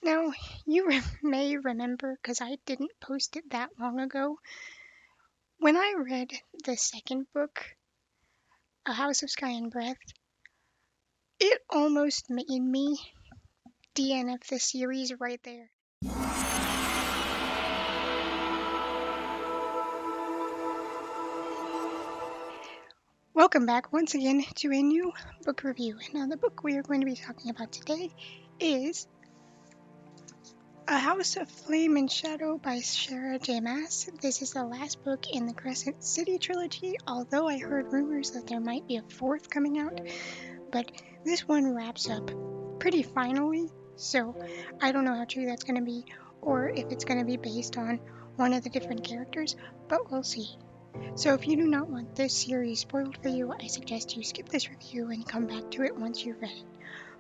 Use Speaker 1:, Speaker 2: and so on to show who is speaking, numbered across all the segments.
Speaker 1: Now, you may remember, because I didn't post it that long ago, when I read the second book, A House of Sky and Breath, it almost made me DNF the series right there. Welcome back once again to a new book review. Now, the book we are going to be talking about today is A House of Flame and Shadow by Sarah J. Maas. This is the last book in the Crescent City trilogy, although I heard rumors that there might be a fourth coming out, but this one wraps up pretty finally, so I don't know how true that's going to be, or if it's going to be based on one of the different characters, but we'll see. So if you do not want this series spoiled for you, I suggest you skip this review and come back to it once you've read it.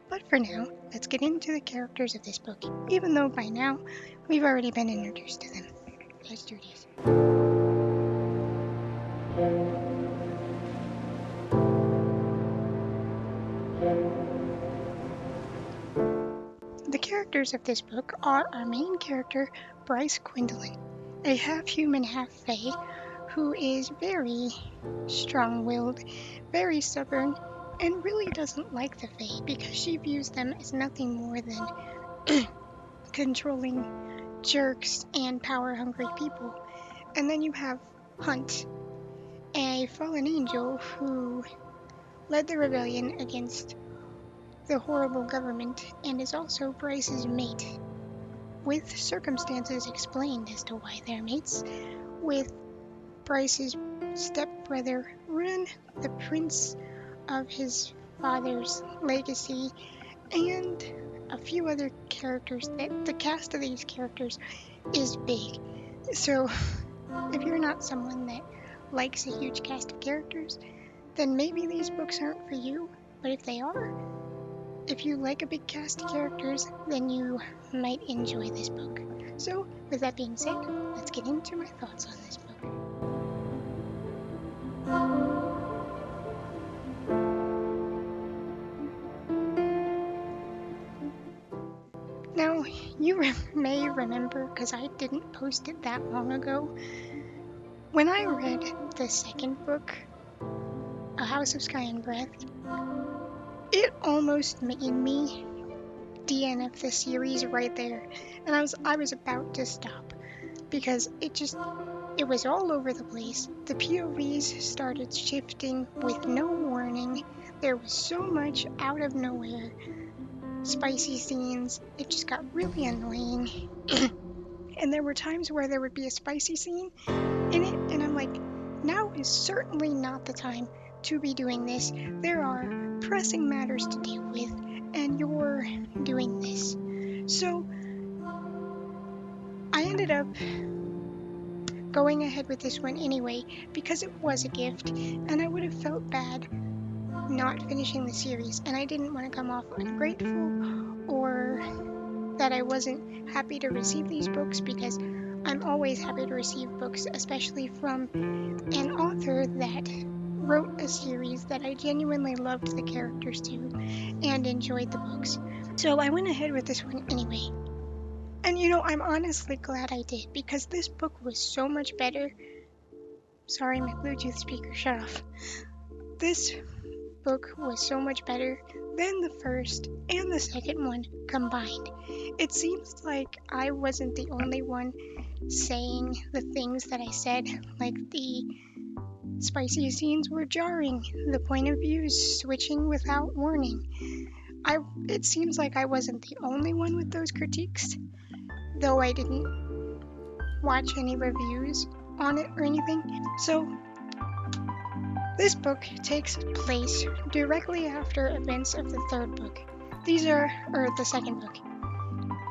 Speaker 1: But for now, let's get into the characters of this book, even though by now we've already been introduced to them. Let's do this. The characters of this book are our main character, Bryce Quindlen, a half-human, half-fae, who is very strong-willed, very stubborn, and really doesn't like the Fae because she views them as nothing more than controlling jerks and power-hungry people. And then you have Hunt, a fallen angel who led the rebellion against the horrible government and is also Bryce's mate, with circumstances explained as to why they're mates, with Bryce's stepbrother Ruin, the prince of his father's legacy, and a few other characters. That the cast of these characters is big, so if you're not someone that likes a huge cast of characters, then maybe these books aren't for you. But if they are, if you like a big cast of characters, then you might enjoy this book. So with that being said, let's get into my thoughts on this book. Now, you may remember, because I didn't post it that long ago, when I read the second book, A House of Sky and Breath, it almost made me DNF the series right there, and I was about to stop, because it was all over the place. The POVs started shifting with no warning. There was so much out of nowhere spicy scenes. It just got really annoying. And there were times where there would be a spicy scene in it, and I'm like, now is certainly not the time to be doing this. There are pressing matters to deal with, and you're doing this. So I ended up going ahead with this one anyway, because it was a gift, and I would have felt bad not finishing the series, and I didn't want to come off ungrateful or that I wasn't happy to receive these books, because I'm always happy to receive books, especially from an author that wrote a series that I genuinely loved the characters to and enjoyed the books. So I went ahead with this one anyway. And I'm honestly glad I did, because this book was so much better. Sorry, my Bluetooth speaker shut off. This book was so much better than the first and the second one combined. It seems like I wasn't the only one saying the things that I said, like the spicy scenes were jarring, the point of views switching without warning. It seems like I wasn't the only one with those critiques, though I didn't watch any reviews on it or anything. So this book takes place directly after events of the third book. The second book.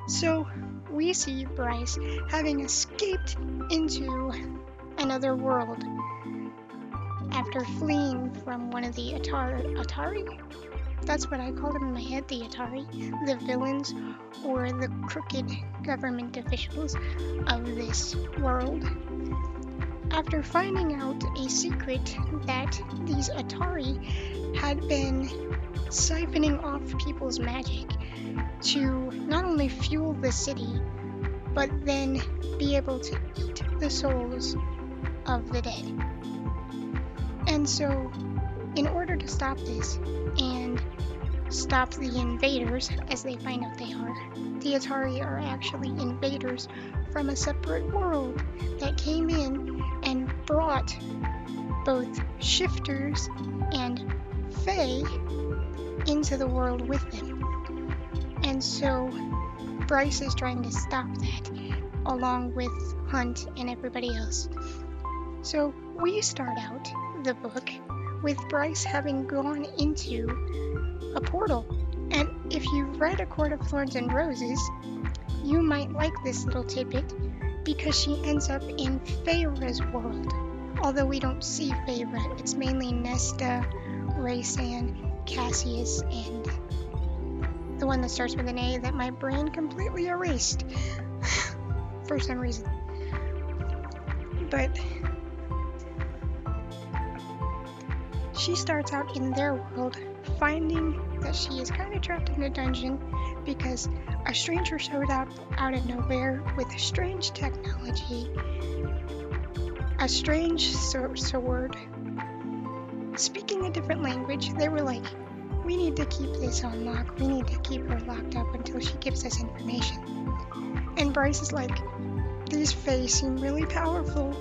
Speaker 1: So we see Bryce having escaped into another world after fleeing from one of the Atari? That's what I call them in my head, the Atari, the villains or the crooked government officials of this world. After finding out a secret that these Atari had been siphoning off people's magic to not only fuel the city, but then be able to eat the souls of the dead. And so, in order to stop this and stop the invaders, as they find out they are, the Atari are actually invaders from a separate world that came in and brought both shifters and fae into the world with them. And so Bryce is trying to stop that, along with Hunt and everybody else. So we start out the book with Bryce having gone into a portal. And if you've read A Court of Thorns and Roses, you might like this little tidbit because she ends up in Feyre's world. Although we don't see Feyre, it's mainly Nesta, Raysan, Cassius, and the one that starts with an A that my brain completely erased for some reason. But she starts out in their world, finding that she is kind of trapped in a dungeon because a stranger showed up out of nowhere with strange technology, a strange sword, speaking a different language. They were like, we need to keep this on lock. We need to keep her locked up until she gives us information. And Bryce is like, these fae seem really powerful.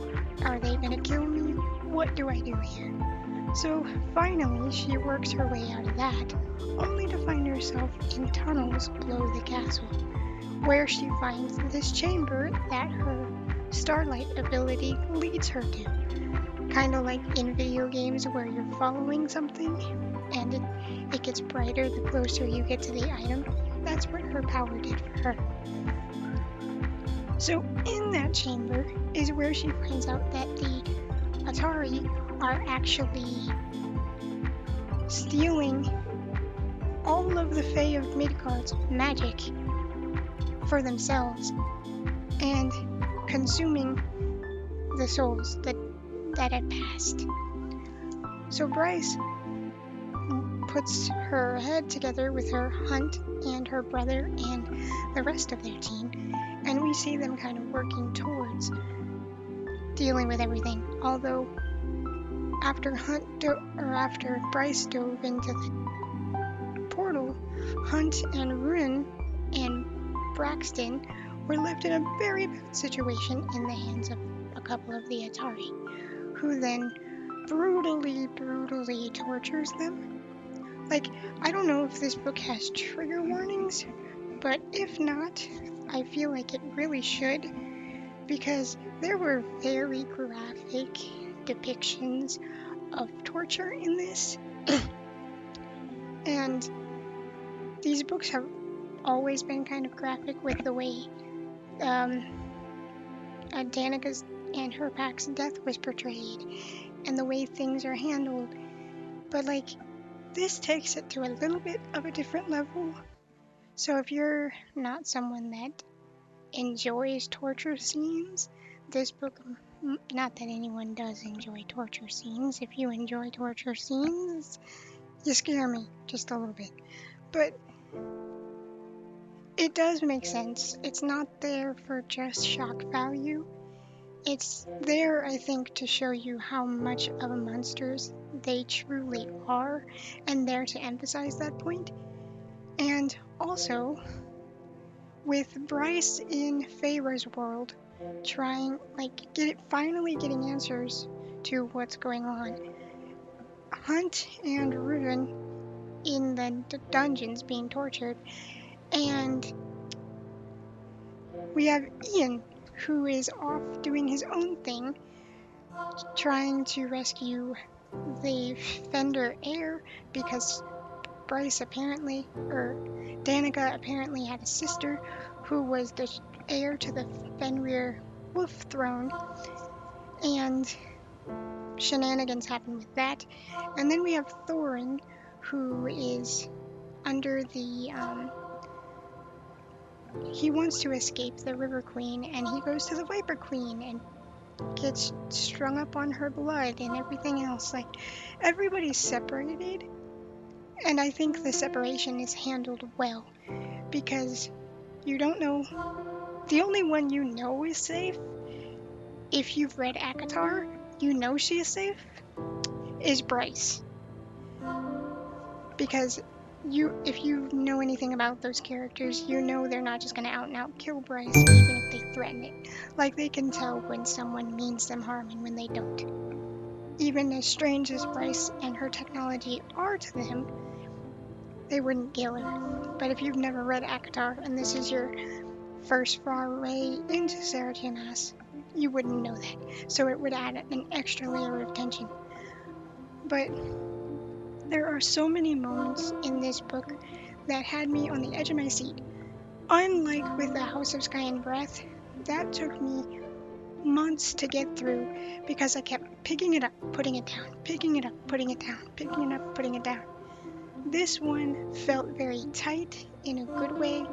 Speaker 1: Are they gonna kill me? What do I do here? So finally, she works her way out of that, only to find herself in tunnels below the castle, where she finds this chamber that her starlight ability leads her to. Kind of like in video games where you're following something and it gets brighter the closer you get to the item. That's what her power did for her. So in that chamber is where she finds out that the Atari are actually stealing all of the Fae of Midgard's magic for themselves and consuming the souls that had passed. So Bryce puts her head together with her Hunt and her brother and the rest of their team, and we see them kind of working towards dealing with everything. Although after Bryce dove into the portal, Hunt and Ruin and Braxton were left in a very bad situation in the hands of a couple of the Atari, who then brutally tortures them. Like, I don't know if this book has trigger warnings, but if not, I feel like it really should, because there were very graphic depictions of torture in this. And these books have always been kind of graphic with the way Danica's and her pack's death was portrayed and the way things are handled. But like, this takes it to a little bit of a different level. So if you're not someone that enjoys torture scenes, this book, not that anyone does enjoy torture scenes. If you enjoy torture scenes, you scare me just a little bit. But it does make sense. It's not there for just shock value. It's there, I think, to show you how much of monsters they truly are, and there to emphasize that point. And also, with Bryce in Feyre's world, finally getting answers to what's going on. Hunt and Ruin in the dungeons being tortured, and we have Ian, who is off doing his own thing, trying to rescue the Fender heir because Danica apparently had a sister who was the heir to the Fenrir wolf throne, and shenanigans happen with that. And then we have Thorin, who is under the he wants to escape the River Queen, and he goes to the Viper Queen and gets strung up on her blood and everything else. Like, everybody's separated, And I think the separation is handled well because you don't know. The only one you know is safe, if you've read ACOTAR, you know she is safe, is Bryce. Because if you know anything about those characters, you know they're not just going to out and out kill Bryce, even if they threaten it. Like, they can tell when someone means them harm and when they don't. Even as strange as Bryce and her technology are to them, they wouldn't kill her. But if you've never read ACOTAR and this is your first foray into Sarah Janaas, you wouldn't know that. So it would add an extra layer of tension. But there are so many moments in this book that had me on the edge of my seat. Unlike with The House of Sky and Breath, that took me months to get through because I kept picking it up, putting it down, picking it up, putting it down, picking it up, putting it down. This one felt very tight in a good way.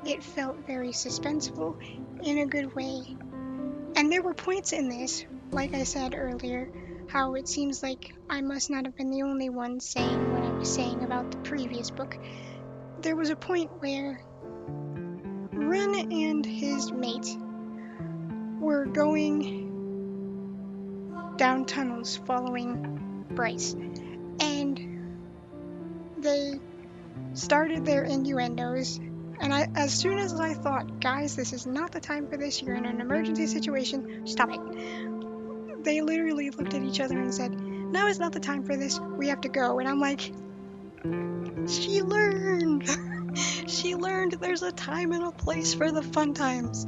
Speaker 1: It felt very suspenseful in a good way. And there were points in this, like I said earlier, how it seems like I must not have been the only one saying what I was saying about the previous book. There was a point where Ren and his mate were going down tunnels following Bryce, and they started their innuendos. And as soon as I thought, guys, this is not the time for this, you're in an emergency situation, stop it. They literally looked at each other and said, now is not the time for this, we have to go. And I'm like, she learned. She learned there's a time and a place for the fun times.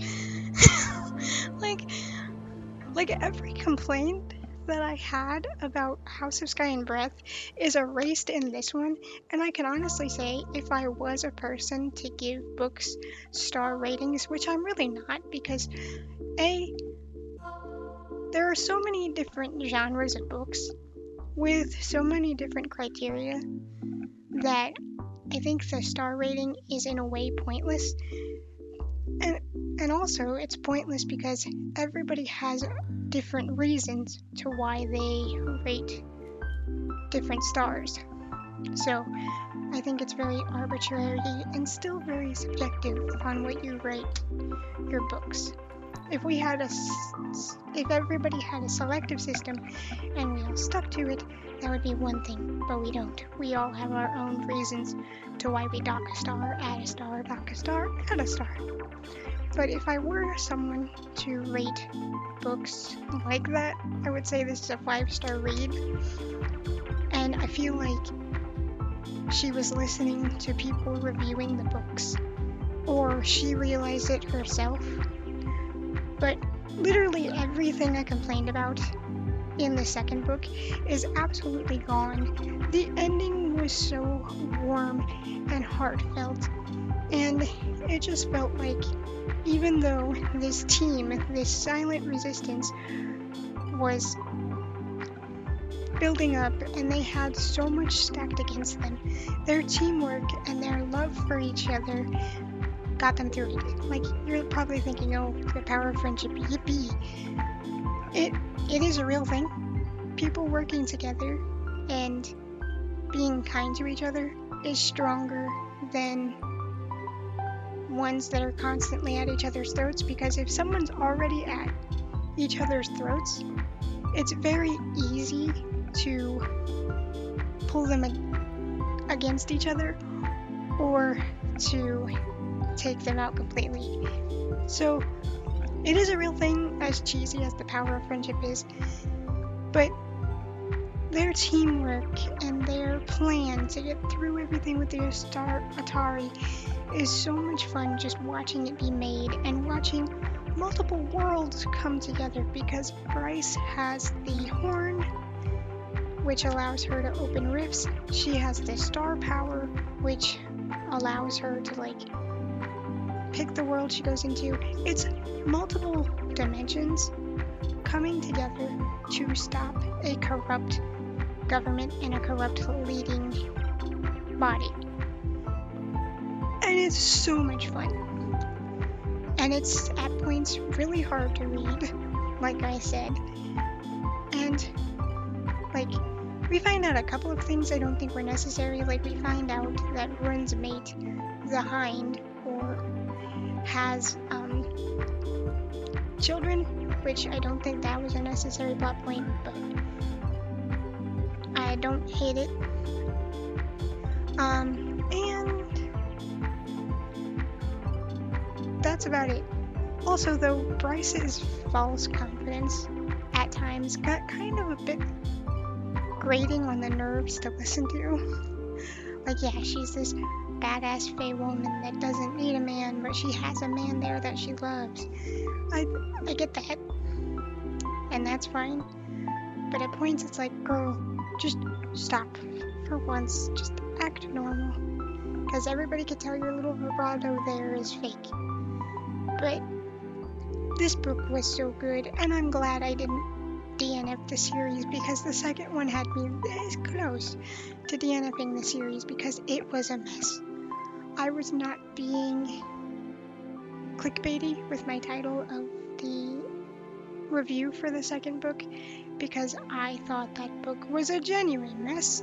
Speaker 1: like every complaint that I had about House of Sky and Breath is erased in this one, and I can honestly say if I was a person to give books star ratings, which I'm really not, because there are so many different genres of books with so many different criteria that I think the star rating is in a way pointless. And also it's pointless because everybody has different reasons to why they rate different stars. So I think it's very arbitrary and still very subjective on what you rate your books. If everybody had a selective system and we all stuck to it, that would be one thing, but we don't. We all have our own reasons to why we dock a star, add a star, dock a star, add a star. But if I were someone to rate books like that, I would say this is a 5-star read. And I feel like she was listening to people reviewing the books, or she realized it herself. But literally everything I complained about in the second book is absolutely gone. The ending was so warm and heartfelt, and it just felt like even though this team, this silent resistance, was building up and they had so much stacked against them, their teamwork and their love for each other got them through it. Like, you're probably thinking, oh, the power of friendship, yippee. It is a real thing. People working together and being kind to each other is stronger than ones that are constantly at each other's throats, because if someone's already at each other's throats, it's very easy to pull them against each other or to take them out completely. So it is a real thing, as cheesy as the power of friendship is, but their teamwork and their plan to get through everything with the Atari is so much fun, just watching it be made and watching multiple worlds come together, because Bryce has the horn, which allows her to open rifts. She has the star power, which allows her to pick the world she goes into. It's multiple dimensions coming together to stop a corrupt government and a corrupt leading body. And it's so much fun. And it's at points really hard to read, like I said. And We find out a couple of things I don't think were necessary. Like, we find out that Run's mate, the Hind, has children, which I don't think that was a necessary plot point, but I don't hate it. And that's about it. Also, though, Bryce's false confidence at times got kind of a bit grating on the nerves to listen to. Like, yeah, she's this badass fae woman that doesn't need a man, but she has a man there that she loves. I get that, and that's fine. But at points it's like, girl, just stop. For once, just act normal. Because everybody could tell your little vibrato there is fake. But this book was so good, and I'm glad I didn't DNF the series, because the second one had me this close to DNFing the series because it was a mess. I was not being clickbaity with my title of the review for the second book, because I thought that book was a genuine mess.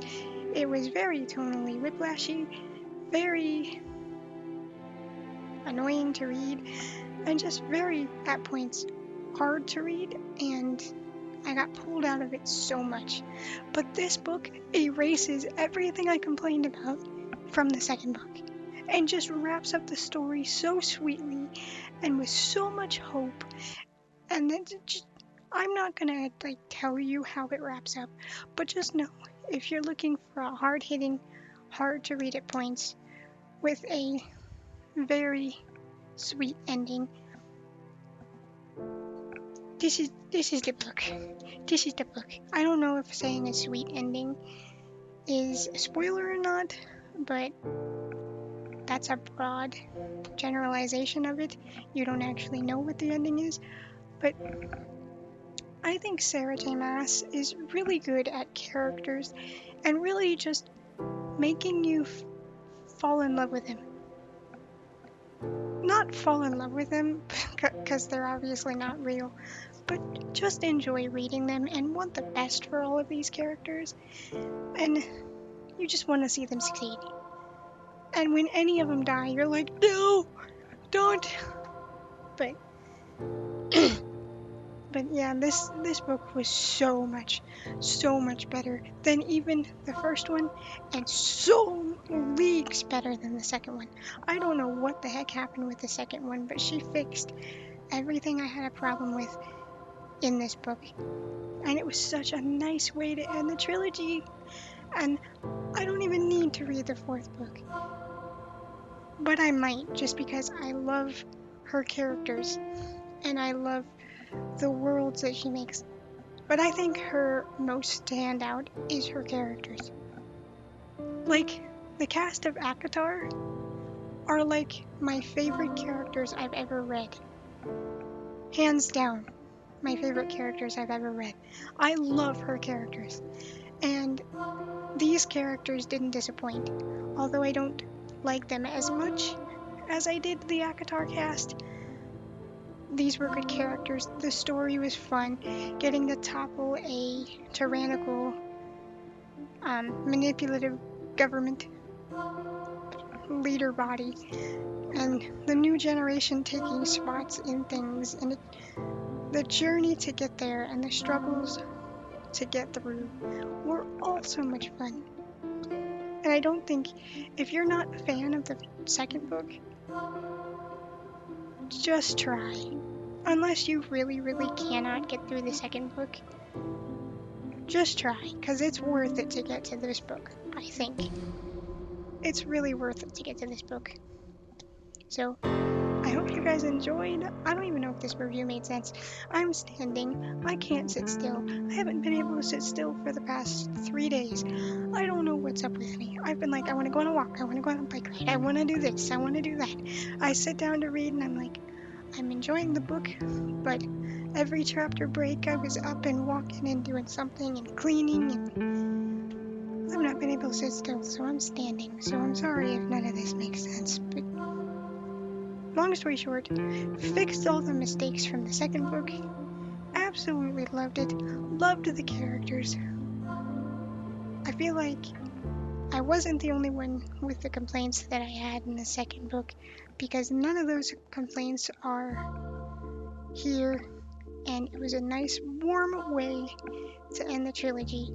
Speaker 1: It was very tonally whiplashy, very annoying to read, and just very, at points, hard to read, and I got pulled out of it so much. But this book erases everything I complained about from the second book, and just wraps up the story so sweetly and with so much hope. And then I'm not gonna tell you how it wraps up, but just know, if you're looking for a hard-hitting, hard to read at points with a very sweet ending, this is the book. This is the book. I don't know if saying a sweet ending is a spoiler or not, but that's a broad generalization of it. You don't actually know what the ending is, but I think Sarah J. Maas is really good at characters and really just making you fall in love with him. Not fall in love with them, because they're obviously not real, but just enjoy reading them and want the best for all of these characters, and you just want to see them succeed. And when any of them die, you're like, no, don't. But yeah, this book was so much better than even the first one, and so leagues better than the second one. I don't know what the heck happened with the second one, but she fixed everything I had a problem with in this book. And it was such a nice way to end the trilogy. And I don't even need to read the fourth book. But I might, just because I love her characters, and I love the worlds that she makes. But I think her most standout is her characters. Like, the cast of ACOTAR are like my favorite characters I've ever read. Hands down, my favorite characters I've ever read. I love her characters. And these characters didn't disappoint. Although I don't like them as much as I did the ACOTAR cast, these were good characters. The story was fun. Getting to topple a tyrannical, manipulative government leader body, and the new generation taking spots in things, and the journey to get there and the struggles to get through were all so much fun. And I don't think, if you're not a fan of the second book, just try. Unless you really, really cannot get through the second book, just try, because it's worth it to get to this book, I think. It's really worth it to get to this book. So, I hope you guys enjoyed. I don't even know if this review made sense. I'm standing. I can't sit still. I haven't been able to sit still for the past 3 days. I don't know what's up with me. I've been like, I want to go on a walk. I want to go on a bike ride. I want to do this. I want to do that. I sit down to read and I'm like, I'm enjoying the book, but every chapter break I was up and walking and doing something and cleaning, and I've not been able to sit still, so I'm standing. So I'm sorry if none of this makes sense, but long story short, fixed all the mistakes from the second book. Absolutely loved it. Loved the characters. I feel like I wasn't the only one with the complaints that I had in the second book, because none of those complaints are here, and it was a nice, warm way to end the trilogy.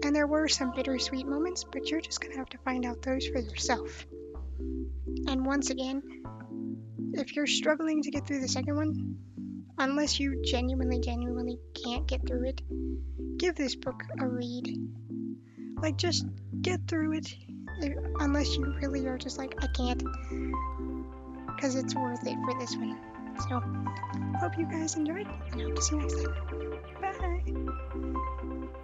Speaker 1: And there were some bittersweet moments, but you're just gonna have to find out those for yourself. And once again, if you're struggling to get through the second one, unless you genuinely can't get through it, give this book a read. Like, just get through it, unless you really are just like, I can't, because it's worth it for this one. So, hope you guys enjoyed, and I hope to see you next time. Bye!